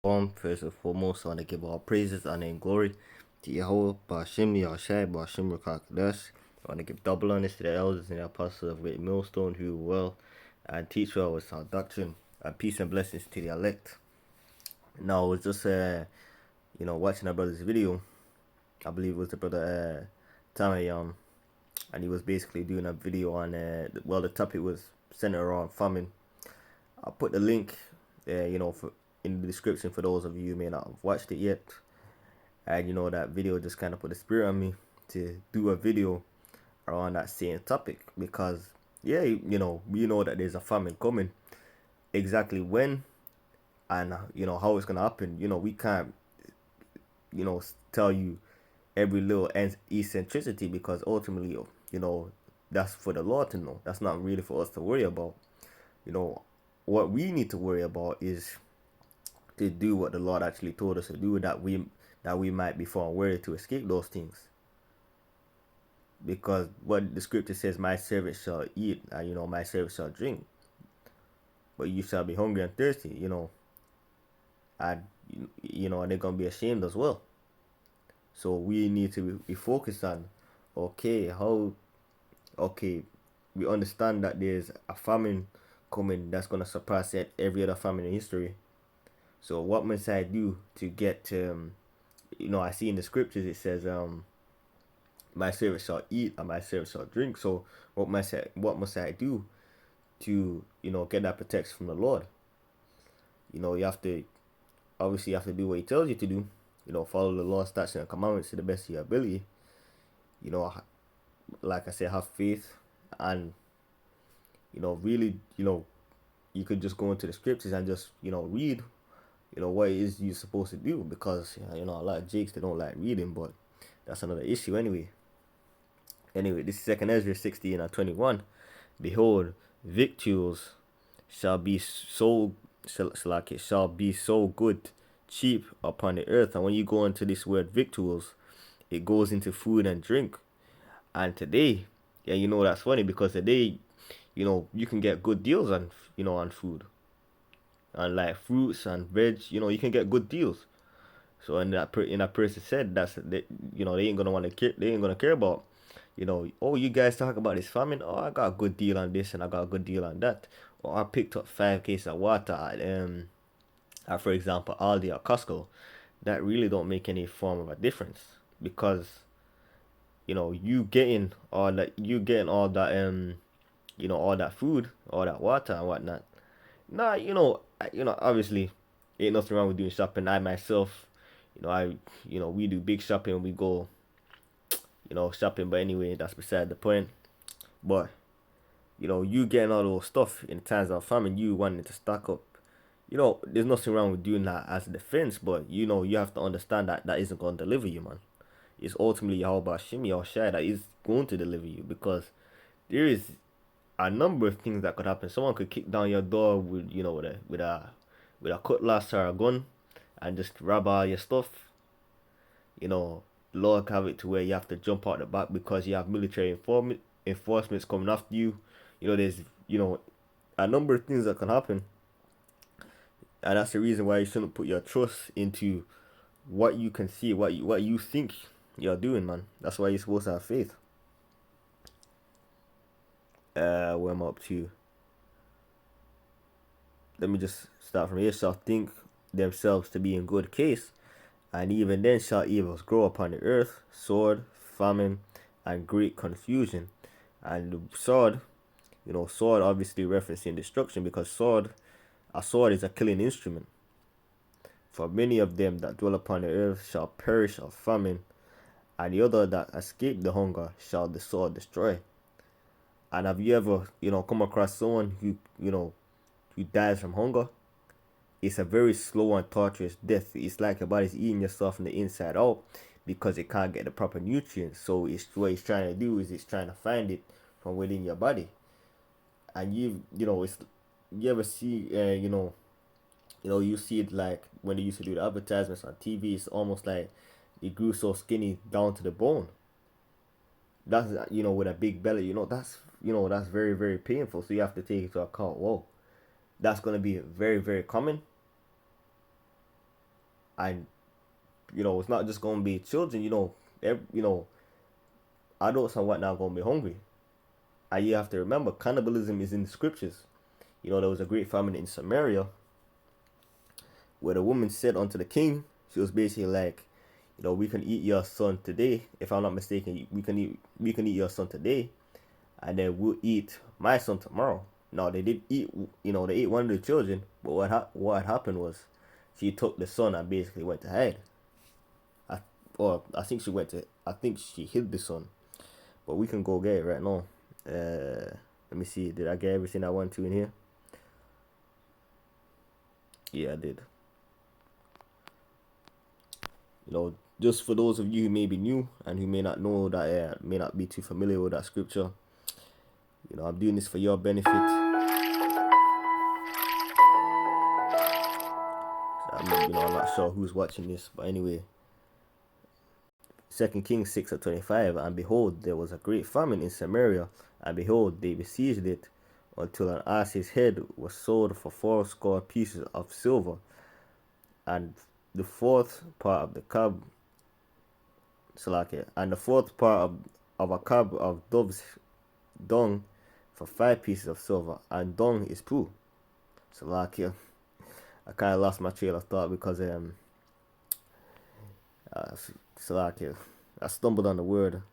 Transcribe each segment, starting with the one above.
First and foremost, I want to give all praises, honor, and glory to Yahweh, Bashim, Yahshai, Bashim, Rakakadash. I want to give double honors to the elders and the apostles of Great Millstone who well and teach well with our doctrine. And peace and blessings to the elect. Now, I was just, watching our brother's video. I believe it was the brother Tamayam, and he was basically doing a video on, the topic was centered around famine. I'll put the link, for in the description for those of you who may not have watched it yet. And that video just kind of put a spirit on me to do a video around that same topic because we know that there's a famine coming. Exactly when and how it's gonna happen. We can't tell you every little eccentricity because ultimately that's for the Lord to know. That's not really for us to worry about. What we need to worry about is to do what the Lord actually told us to do, that we might be found worthy to escape those things. Because what the scripture says, my servant shall eat, and my servant shall drink, but you shall be hungry and thirsty, and and they're gonna be ashamed as well. So we need to be focused on, okay, we understand that there's a famine coming that's gonna surpass every other famine in history. So what must I do to get I see in the scriptures it says my servant shall eat and my servant shall drink. So what must I do to get that protection from the Lord? You have to obviously you have to do what he tells you to do. Follow the law, statutes, and commandments to the best of your ability. You know, like I said, have faith and really you could just go into the scriptures and just read what it is you're supposed to do because a lot of jakes they don't like reading, but that's another issue anyway. This is Second Ezra 16 and 21. Behold, victuals shall be so shall be so good, cheap upon the earth. And when you go into this word victuals, it goes into food and drink. And today, that's funny because today, you can get good deals on food, and like fruits and veg. You can get good deals. So and that person said they ain't gonna they ain't gonna care about oh, you guys talk about this famine. Oh, I got a good deal on this and I got a good deal on that. Or I picked up 5 cases of water at for example Aldi or Costco. That really don't make any form of a difference because you getting all that all that food, all that water and whatnot. Nah, obviously ain't nothing wrong with doing shopping. I myself, we do big shopping when we go shopping, but anyway, that's beside the point. But you getting all those stuff in times of famine, you wanting to stock up. There's nothing wrong with doing that as a defense, but you have to understand that that isn't going to deliver you, man. It's ultimately Yahweh Shimi or Shai that is going to deliver you because there is a number of things that could happen. Someone could kick down your door with with a cutlass or a gun and just rob all your stuff. Lord have it to where you have to jump out the back because you have military enforcements coming after you. There's a number of things that can happen, and that's the reason why you shouldn't put your trust into what you can see, what you think you're doing, man. That's why you're supposed to have faith. Where am I up to? Let me just start from here. Shall think themselves to be in good case, and even then shall evils grow upon the earth, sword, famine, and great confusion. And the sword, sword obviously referencing destruction because a sword is a killing instrument. For many of them that dwell upon the earth shall perish of famine, and the other that escape the hunger shall the sword destroy. And have you ever, come across someone who dies from hunger? It's a very slow and torturous death. It's like your body's eating yourself from the inside out because it can't get the proper nutrients. So what it's trying to do is it's trying to find it from within your body. And you ever see you see it like when they used to do the advertisements on TV. It's almost like it grew so skinny down to the bone. That's with a big belly. That's very very painful. So you have to take into account. Whoa, that's gonna be very very common. And it's not just gonna be children. Adults and whatnot gonna be hungry. And you have to remember, cannibalism is in the scriptures. There was a great famine in Samaria where the woman said unto the king, she was basically like, we can eat your son today. If I'm not mistaken, we can eat your son today, and then we'll eat my son tomorrow. No, they did eat. They ate one of the children, but what happened was, she took the son and basically went to hide. I think she hid the son. But we can go get it right now. Let me see. Did I get everything I want to in here? Yeah, I did. Just for those of you who may be new and who may not know that, may not be too familiar with that scripture, I'm doing this for your benefit. I'm not sure who's watching this, but anyway, 2 Kings 6:25, and behold, there was a great famine in Samaria, and behold, they besieged it until an ass's head was sold for 80 pieces of silver, and the fourth part of the cab, and the fourth part of a cab of dove's dung for 5 pieces of silver, and dung is poo. Salakia. I kind of lost my trail of thought because Salakia. I stumbled on the word.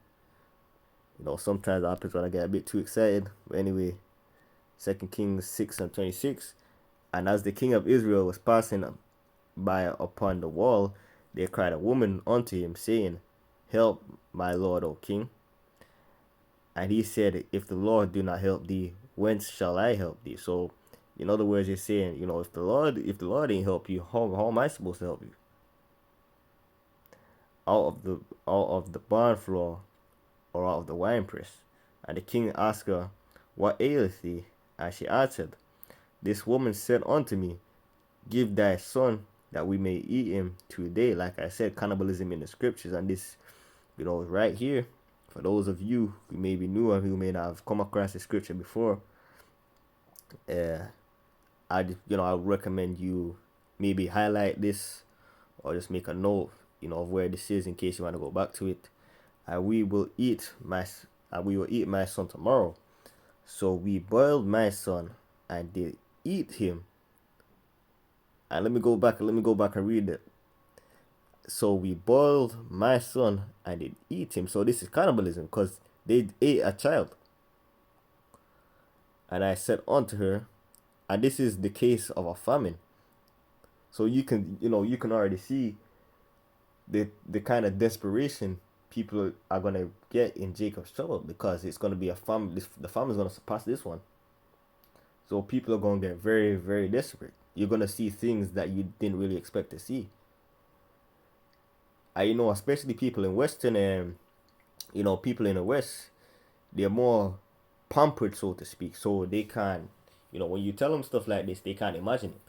Sometimes it happens when I get a bit too excited. But anyway, 2 Kings 6:26. And as the king of Israel was passing by upon the wall, there cried a woman unto him, saying, Help, my lord, O king. And he said, If the Lord do not help thee, whence shall I help thee? So, in other words, he's saying, if the Lord ain't help you, how am I supposed to help you? Out of the barn floor, or out of the winepress. And the king asked her, What aileth thee? And she answered, This woman said unto me, Give thy son, that we may eat him today. Like I said, cannibalism in the scriptures, and this, right here, for those of you who may be new or who may not have come across the scripture before, I would recommend you maybe highlight this or just make a note, of where this is in case you want to go back to it. And we will eat my son tomorrow. So we boiled my son and did eat him. And let me go back and read it. So we boiled my son and did eat him. So this is cannibalism because they ate a child. And I said unto her, and this is the case of a famine. So you can already see the kind of desperation people are gonna get in Jacob's trouble, because it's gonna be a famine. The famine is gonna surpass this one. So people are gonna get very, very desperate. You're gonna see things that you didn't really expect to see. And especially people in Western, people in the West, they're more pampered, so to speak. So they can't, when you tell them stuff like this, they can't imagine it.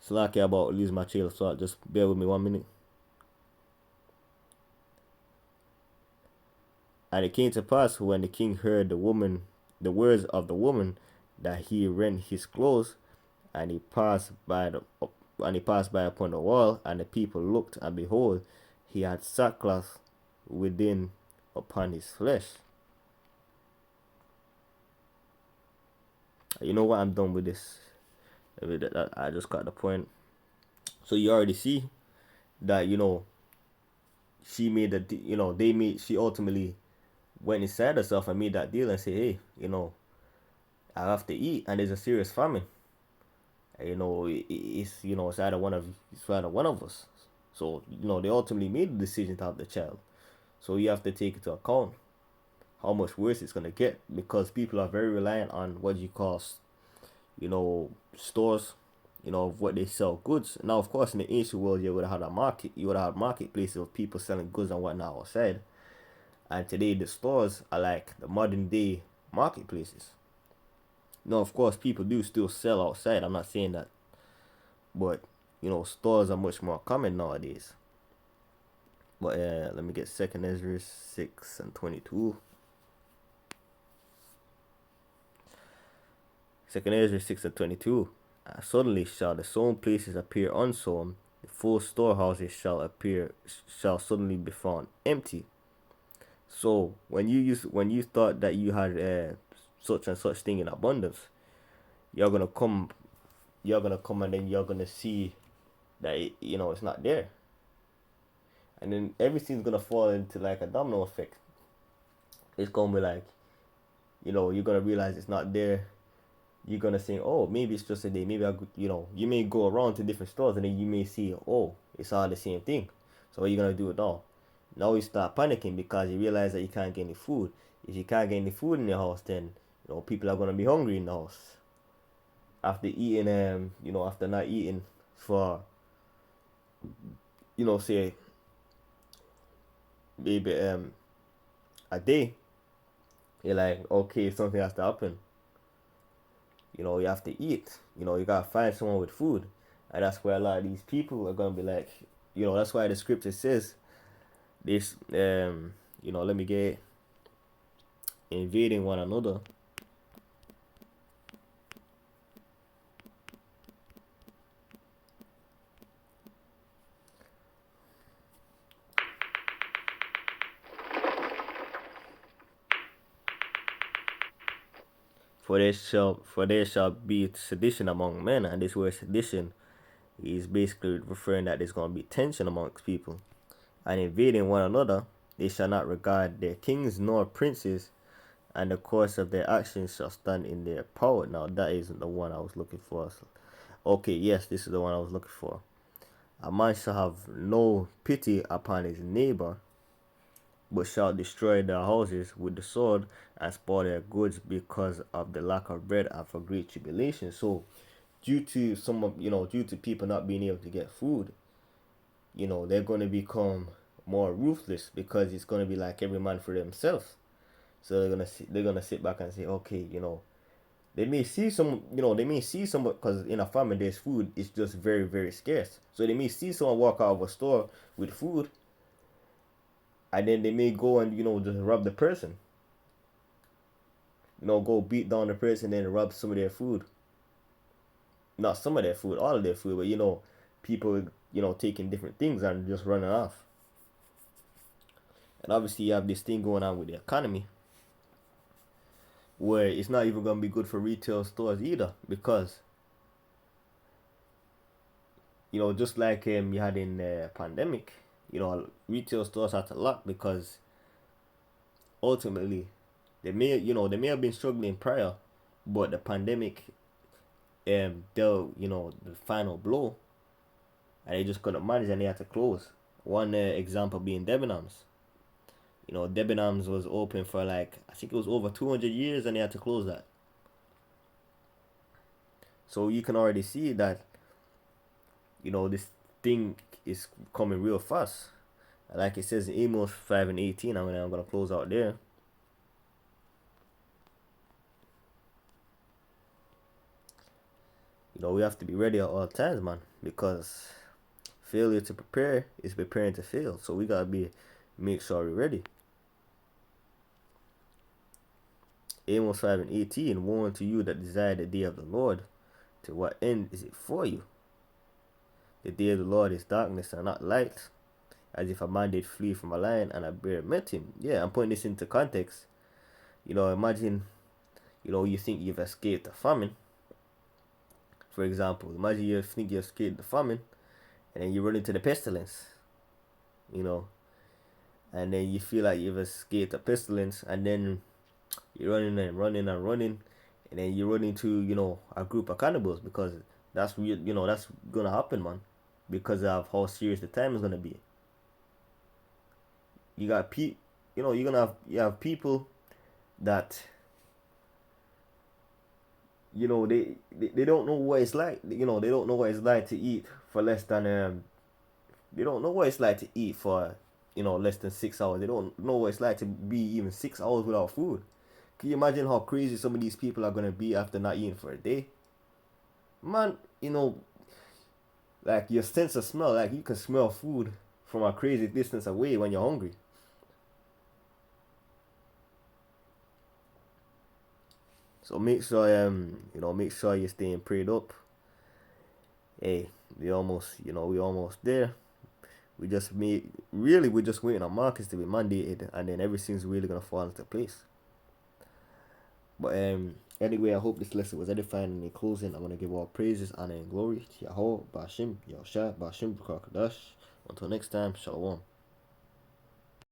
Slakia about losing my trail of thought. Just bear with me 1 minute. And it came to pass when the king heard the words of the woman, that he rent his clothes, and he passed by upon the wall, and the people looked, and behold, he had sackcloth within upon his flesh. You know what? I'm done with this. I just got the point. So you already see that she made she ultimately went inside herself and made that deal and say, hey, I have to eat, and there's a serious famine. It's either one of us. So they ultimately made the decision to have the child. So you have to take into account how much worse it's gonna get, because people are very reliant on what you call, stores, of what they sell goods. Now, of course, in the ancient world, you would have had a market. You would have had marketplaces of people selling goods and whatnot outside. And today, the stores are like the modern day marketplaces. Now, of course, people do still sell outside. I'm not saying that, but stores are much more common nowadays. But let me get 2 Ezra 6:22. Second Ezra 6:22. Suddenly shall the sown places appear unsown, the full storehouses shall suddenly be found empty. So when you thought that you had such and such thing in abundance, you're gonna come and then you're gonna see that it's not there, and then everything's gonna fall into like a domino effect. It's gonna be like, you're gonna realize it's not there. You're gonna think, oh, maybe it's just a day. Maybe you may go around to different stores and then you may see, oh, it's all the same thing. So what are you gonna do it now? Now you start panicking because you realize that you can't get any food. If you can't get any food in your house, then people are gonna be hungry in the house after eating. After not eating for say maybe a day, you're like, okay, something has to happen. You have to eat. You gotta find someone with food, and that's where a lot of these people are gonna be like, that's why the scripture says this. Let me get invading one another. For there shall be sedition among men, and this word sedition is basically referring that there's gonna be tension amongst people, and invading one another. They shall not regard their kings nor princes, and the course of their actions shall stand in their power. Now that isn't the one I was looking for. Okay, yes, this is the one I was looking for. A man shall have no pity upon his neighbor, but shall destroy their houses with the sword and spoil their goods because of the lack of bread and for great tribulation. So, due to people not being able to get food, they're going to become more ruthless because it's going to be like every man for themselves. So they're gonna sit back and say, okay, they may see some because in a famine there's food. It's just very very scarce. So they may see someone walk out of a store with food, and then they may go and just rob the person. Go beat down the person and rob some of their food. Not some of their food, all of their food, but people taking different things and just running off. And obviously you have this thing going on with the economy, where it's not even gonna be good for retail stores either, because just like you had in the pandemic, retail stores had to lock because ultimately they may have been struggling prior, but the pandemic dealt the final blow, and they just couldn't manage and they had to close. One example being Debenhams. Debenhams was open for like, I think it was over 200 years, and they had to close that. So you can already see that this thing is coming real fast. Like it says in Amos 5:18, I'm gonna close out there. We have to be ready at all times, man, because failure to prepare is preparing to fail. So we gotta make sure we're ready. Amos 5:18, woe unto you that desire the day of the Lord. To what end is it for you? The day of the Lord is darkness and not light, as if a man did flee from a lion and a bear met him. Yeah, I'm putting this into context. Imagine, you think you've escaped a famine. For example, imagine you think you escaped the famine, and then you run into the pestilence. And then you feel like you've escaped a pestilence, and then you're running and running and running, and then you run into a group of cannibals, because that's that's gonna happen, man, because of how serious the time is gonna be. You got you have people that they don't know what it's like. They don't know what it's like to eat for less than they don't know what it's like to eat for less than 6 hours. They don't know what it's like to be even 6 hours without food. Can you imagine how crazy some of these people are gonna be after not eating for a day? Man, like your sense of smell, like you can smell food from a crazy distance away when you're hungry. So make sure make sure you're staying prayed up. Hey, we almost there. We're just waiting on markets to be mandated, and then everything's really gonna fall into place. But anyway, I hope this lesson was edifying. And in closing, I want to give all praises, honor, and glory to Yahweh, Bashim, Yahushua, Bashim, Kakadash. Until next time, Shalom.